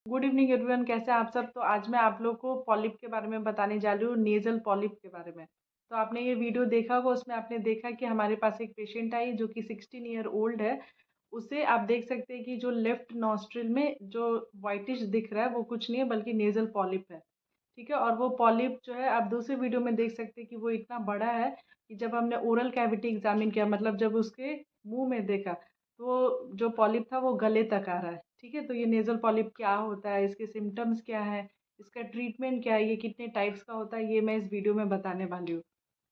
Good evening everyone, कैसे हैं आप सब। तो आज मैं आप लोग को पॉलिप के बारे में बताने जा रही हूँ, नेज़ल पॉलिप के बारे में। तो आपने ये वीडियो देखा होगा, उसमें आपने देखा कि हमारे पास एक पेशेंट आई जो कि 16 ईयर ओल्ड है। उसे आप देख सकते हैं कि जो लेफ्ट नॉस्ट्रिल में जो वाइटिश दिख रहा है वो कुछ नहीं है बल्कि नेज़ल पॉलिप है। ठीक है, और वो पॉलिप जो है आप दूसरे वीडियो में देख सकते हैं कि वो इतना बड़ा है कि जब हमने ओरल कैविटी एग्जामिन किया, मतलब जब उसके मुंह में देखा, तो जो पॉलिप था वो गले तक आ रहा है। ठीक है, तो ये नेज़ल पॉलिप क्या होता है, इसके सिम्टम्स क्या है, इसका ट्रीटमेंट क्या है, ये कितने टाइप्स का होता है, ये मैं इस वीडियो में बताने वाली हूँ।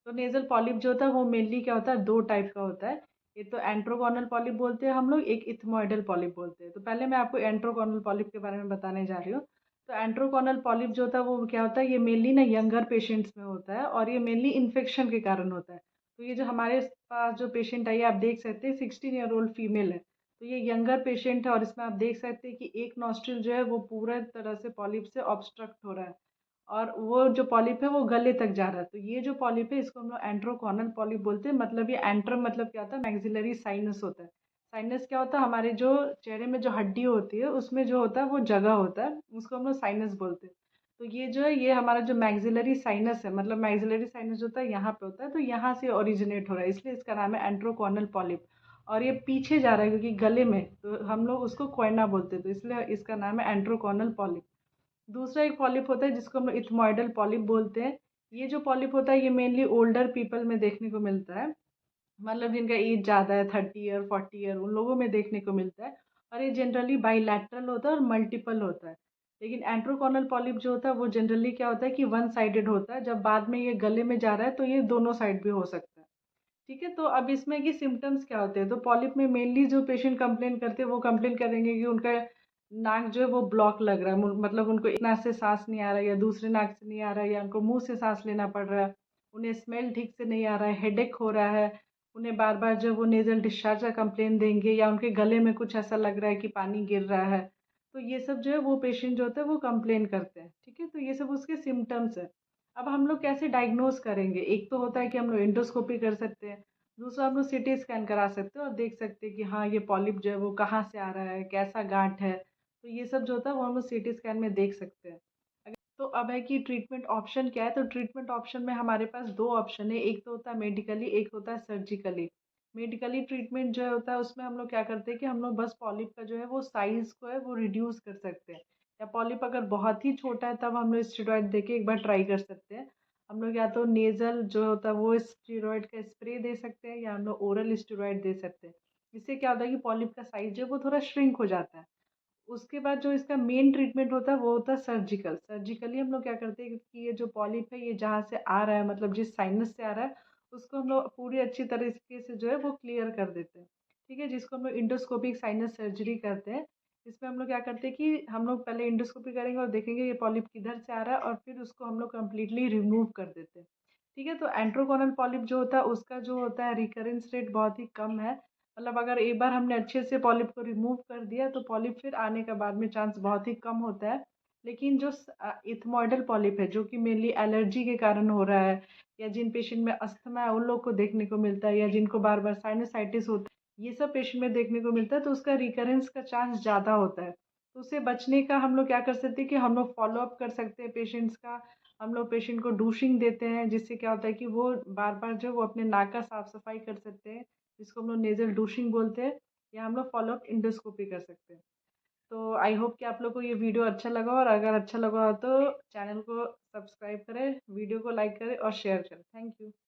तो नेज़ल पॉलिप जो होता है वो मेनली क्या होता है, 2 टाइप का होता है। एक तो एंट्रोगोनल पॉलिप बोलते हैं हम लोग, एक इथमॉइडल पॉलिप बोलते हैं। तो पहले मैं आपको एंट्रोगोनल पॉलिप के बारे में बताने जा रही हूँ। तो एंट्रोगोनल पॉलिप जो होता है वो क्या होता है, ये मेनली ना यंगर पेशेंट्स में होता है और ये मेनली इन्फेक्शन के कारण होता है। तो ये जो हमारे पास जो पेशेंट आई है, आप देख सकते हैं 16 ईयर ओल्ड फीमेल है। तो ये यंगर पेशेंट है और इसमें आप देख सकते हैं कि एक नॉस्ट्रिल जो है वो पूरा तरह से पॉलिप से ऑब्स्ट्रक्ट हो रहा है और वो जो पॉलिप है वो गले तक जा रहा है। तो ये जो पॉलिप है इसको हम लोग एंट्रोकॉनल पॉलिप बोलते हैं। मतलब ये एंट्रम मतलब क्या होता है, मैक्सिलरी साइनस होता है। साइनस क्या होता है, हमारे जो चेहरे में जो हड्डी होती है उसमें जो होता है वो जगह होता है, उसको हम लोग साइनस बोलते हैं। तो ये जो है ये हमारा जो मैक्सिलरी साइनस है, मतलब मैक्सिलरी साइनस जो होता है यहाँ पे होता है, तो यहाँ से ओरिजिनेट हो रहा है, इसलिए इसका नाम है एंट्रोकॉनल पॉलिप। और ये पीछे जा रहा है क्योंकि गले में, तो हम लोग उसको कोयना बोलते हैं, तो इसलिए इसका नाम है एंट्रोकॉनल पॉलिप। दूसरा एक पॉलिप होता है जिसको हम लोग इथमॉइडल पॉलिप बोलते हैं। ये जो पॉलिप होता है ये मेनली ओल्डर पीपल में देखने को मिलता है, मतलब जिनका एज ज़्यादा है, 30 ईयर 40 ईयर, उन लोगों में देखने को मिलता है। और ये जनरली बाईलैटरल होता है और मल्टीपल होता है। लेकिन एंट्रोकॉनल पॉलिप जो होता है वो जनरली क्या होता है कि वन साइडेड होता है, जब बाद में ये गले में जा रहा है तो ये दोनों साइड भी हो सकता है। ठीक है, तो अब इसमें कि सिम्टम्स क्या होते हैं, तो पॉलिप में मेनली जो पेशेंट कंप्लेन करते हैं वो कंप्लेन करेंगे कि उनका नाक जो है वो ब्लॉक लग रहा है, मतलब उनको एक नाक से सांस नहीं आ रहा है या दूसरे नाक से नहीं आ रहा है या उनको मुंह से सांस लेना पड़ रहा है, उन्हें स्मेल ठीक से नहीं आ रहा है, हेडेक हो रहा है, उन्हें बार बार जो वो नेजल डिस्चार्ज का कंप्लेन देंगे या उनके गले में कुछ ऐसा लग रहा है कि पानी गिर रहा है। तो ये सब जो है वो पेशेंट जो होता है वो कंप्लेन करते हैं। ठीक है, तो ये सब उसके सिम्टम्स है। अब हम लोग कैसे डायग्नोज करेंगे, एक तो होता है कि हम लोग एंडोस्कोपी कर सकते हैं, दूसरा हम लोग सीटी स्कैन करा सकते हैं और देख सकते हैं कि हाँ ये पॉलिप जो है वो कहाँ से आ रहा है, कैसा गांठ है। तो ये सब जो होता है वो हम लोग सीटी स्कैन में देख सकते हैं। तो अब है कि ट्रीटमेंट ऑप्शन क्या है, तो ट्रीटमेंट ऑप्शन में हमारे पास दो ऑप्शन है, एक तो होता है मेडिकली, एक होता है सर्जिकली। मेडिकली ट्रीटमेंट जो होता है उसमें हम लोग क्या करते हैं कि हम लोग बस पॉलिप का जो है वो साइज को है वो रिड्यूस कर सकते हैं, या पॉलिप अगर बहुत ही छोटा है तब हम लोग स्टेरॉइड देके एक बार ट्राई कर सकते हैं। हम लोग या तो नेज़ल जो होता है वो स्टेरॉइड का स्प्रे दे सकते हैं या हम लोग ओरल स्टेरॉइड दे सकते हैं। इससे क्या होता है कि पॉलिप का साइज जो है वो थोड़ा श्रिंक हो जाता है। उसके बाद जो इसका मेन ट्रीटमेंट होता है वो होता है सर्जिकल। सर्जिकली हम लोग क्या करते हैं कि ये जो पॉलिप है ये जहाँ से आ रहा है, मतलब जिस साइनस से आ रहा है, उसको हम लोग पूरी अच्छी तरीके से जो है वो क्लियर कर देते हैं। ठीक है, जिसको हम लोग इंडोस्कोपिक साइनस सर्जरी करते हैं। इसमें हम लोग क्या करते हैं कि हम लोग पहले इंडोस्कोपी करेंगे और देखेंगे ये पॉलिप किधर से आ रहा है और फिर उसको हम लोग कम्प्लीटली रिमूव कर देते हैं। ठीक है, तो एंट्रोकोनल पॉलिप जो होता है उसका जो होता है रिकरेंस रेट बहुत ही कम है। मतलब अगर एक बार हमने अच्छे से पॉलिप को रिमूव कर दिया तो पॉलिप फिर आने का बाद में चांस बहुत ही कम होता है। लेकिन जो इथमॉइडल पॉलिप है जो कि मेनली एलर्जी के कारण हो रहा है, या जिन पेशेंट में अस्थमा है उन लोग को देखने को मिलता है, या जिनको बार बार साइनसाइटिस होता है, ये सब पेशेंट में देखने को मिलता है, तो उसका रिकरेंस का चांस ज़्यादा होता है। तो उससे बचने का हम लोग क्या कर सकते हैं कि हम लोग फॉलो अप कर सकते हैं पेशेंट्स का। हम लोग पेशेंट को डूशिंग देते हैं, जिससे क्या होता है कि वो बार बार जो वो अपने नाक का साफ सफाई कर सकते हैं, जिसको हम लोग नेज़ल डूशिंग बोलते हैं, या हम लोग फॉलो अप इंडोस्कोपी कर सकते हैं। तो आई होप कि आप लोग को ये वीडियो अच्छा लगा, और अगर अच्छा लगा हो तो चैनल को सब्सक्राइब करें, वीडियो को लाइक करें और शेयर करें। Thank you.